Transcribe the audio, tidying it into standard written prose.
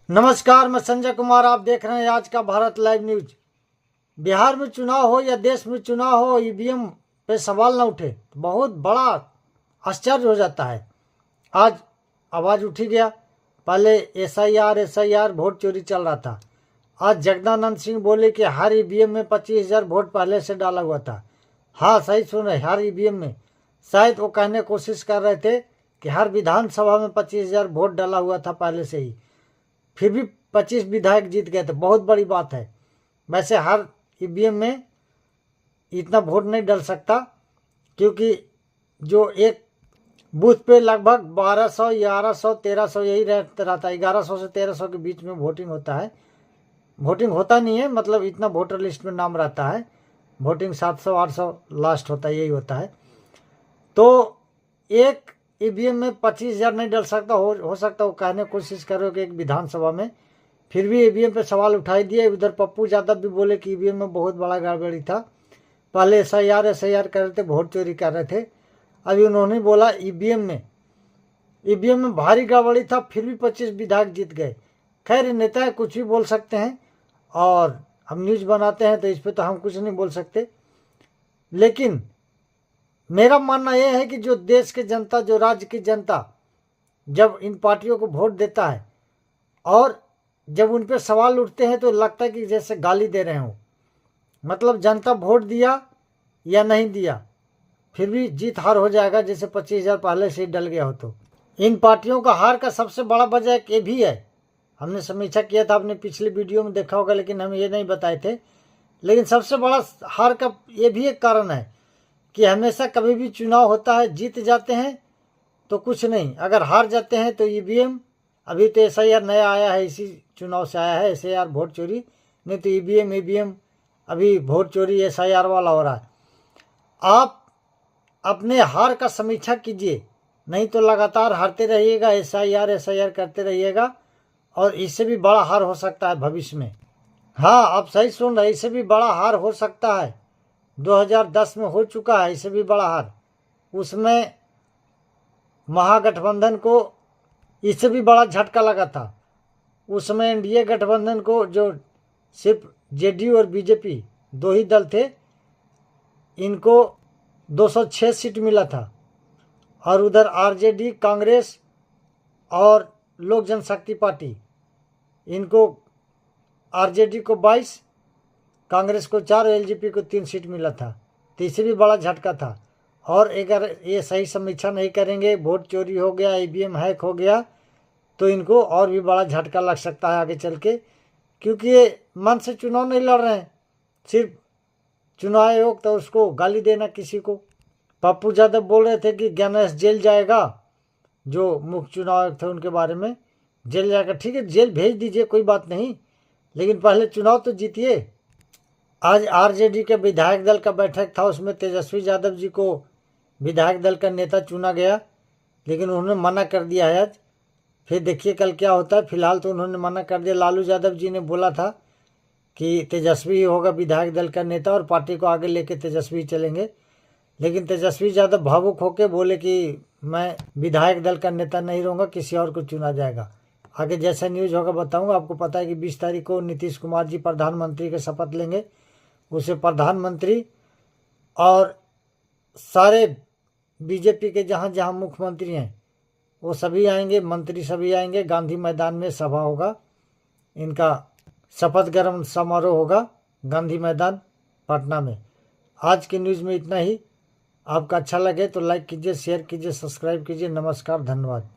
नमस्कार, मैं संजय कुमार। आप देख रहे हैं आज का भारत लाइव न्यूज। बिहार में चुनाव हो या देश में चुनाव हो, ईवीएम पे सवाल ना उठे तो बहुत बड़ा आश्चर्य हो जाता है। आज आवाज़ उठी गया। पहले एसआईआर वोट चोरी चल रहा था। आज जगदानंद सिंह बोले कि हर ईवीएम में 25,000 वोट पहले से डाला हुआ था। हाँ, सही सुन रहे, हर ईवीएम में। शायद वो कहने की कोशिश कर रहे थे कि हर विधानसभा में 25,000 वोट डाला हुआ था पहले से ही, फिर भी 25 विधायक जीत गए थे। बहुत बड़ी बात है। वैसे हर ईवीएम में इतना वोट नहीं डल सकता, क्योंकि जो एक बूथ पे लगभग 1200, 1100, 1300 यही रहता है। 1100 से 1300 के बीच में वोटिंग होता है। वोटिंग होता नहीं है, मतलब इतना वोटर लिस्ट में नाम रहता है। वोटिंग 700, 800 लास्ट होता है, यही होता है। तो एक ईवीएम में 25,000 नहीं डल सकता। हो सकता वो कहने की कोशिश करो कि एक विधानसभा में, फिर भी ईवीएम पे सवाल उठाई दिए। उधर पप्पू यादव भी बोले कि ईवीएम में बहुत बड़ा गड़बड़ी था। पहले एसआईआर कर रहे थे, वोट चोरी कर रहे थे। अभी उन्होंने बोला ईवीएम में भारी गड़बड़ी था, फिर भी 25 विधायक जीत गए। खैर, नेता कुछ भी बोल सकते हैं, और हम न्यूज बनाते हैं तो इस पर तो हम कुछ नहीं बोल सकते। लेकिन मेरा मानना यह है कि जो देश की जनता, जो राज्य की जनता जब इन पार्टियों को वोट देता है और जब उन पर सवाल उठते हैं तो लगता है कि जैसे गाली दे रहे हो। मतलब जनता वोट दिया या नहीं दिया, फिर भी जीत हार हो जाएगा, जैसे 25,000 पहले से ही डल गया हो। तो इन पार्टियों का हार का सबसे बड़ा वजह ये भी है। हमने समीक्षा किया था, आपने पिछले वीडियो में देखा होगा, लेकिन हम ये नहीं बताए थे। लेकिन सबसे बड़ा हार का ये भी एक कारण है कि हमेशा कभी भी चुनाव होता है, जीत जाते हैं तो कुछ नहीं, अगर हार जाते हैं तो ईवीएम, अभी तो एसआईआर नया आया है, इसी चुनाव से आया है एसआईआर वोट चोरी, नहीं तो ईवीएम अभी वोट चोरी एसआईआर वाला हो रहा है। आप अपने हार का समीक्षा कीजिए, नहीं तो लगातार हारते रहिएगा, एसआईआर करते रहिएगा, और इससे भी बड़ा हार हो सकता है भविष्य में। हाँ, आप सही सुन रहे, इससे भी बड़ा हार हो सकता है। 2010 में हो चुका है इससे भी बड़ा हार। उसमें महागठबंधन को इससे भी बड़ा झटका लगा था। उसमें एनडीए गठबंधन को, जो सिर्फ जेडीयू और बीजेपी दो ही दल थे, इनको 206 सीट मिला था। और उधर आरजेडी, कांग्रेस और लोक जनशक्ति पार्टी, इनको आरजेडी को 22, कांग्रेस को 4 और एलजेपी को 3 सीट मिला था। तो इससे भी बड़ा झटका था। और अगर ये सही समीक्षा नहीं करेंगे, वोट चोरी हो गया, ईवीएम हैक हो गया, तो इनको और भी बड़ा झटका लग सकता है आगे चल के, क्योंकि ये मन से चुनाव नहीं लड़ रहे हैं। सिर्फ चुनाव आयोग तो उसको गाली देना किसी को। पप्पू यादव बोल रहे थे कि गणेश जेल जाएगा, जो मुख्य चुनाव आयोग थे उनके बारे में, जेल जाएगा। ठीक है, जेल भेज दीजिए, कोई बात नहीं, लेकिन पहले चुनाव तो जीतिए। आज आरजेडी के विधायक दल का बैठक था, उसमें तेजस्वी यादव जी को विधायक दल का नेता चुना गया, लेकिन उन्होंने मना कर दिया है आज। फिर देखिए कल क्या होता है। फिलहाल तो उन्होंने मना कर दिया। लालू यादव जी ने बोला था कि तेजस्वी ही होगा विधायक दल का नेता और पार्टी को आगे लेके तेजस्वी चलेंगे, लेकिन तेजस्वी यादव भावुक होकर बोले कि मैं विधायक दल का नेता नहीं रहूँगा, किसी और को चुना जाएगा। आगे जैसा न्यूज़ होगा बताऊँगा। आपको पता है कि 20 तारीख को नीतीश कुमार जी प्रधानमंत्री के शपथ लेंगे। उसे प्रधानमंत्री और सारे बीजेपी के जहाँ जहाँ मुख्यमंत्री हैं वो सभी आएंगे, मंत्री सभी आएंगे। गांधी मैदान में सभा होगा, इनका शपथ ग्रहण समारोह होगा गांधी मैदान पटना में। आज की न्यूज़ में इतना ही। आपका अच्छा लगे तो लाइक कीजिए, शेयर कीजिए, सब्सक्राइब कीजिए। नमस्कार, धन्यवाद।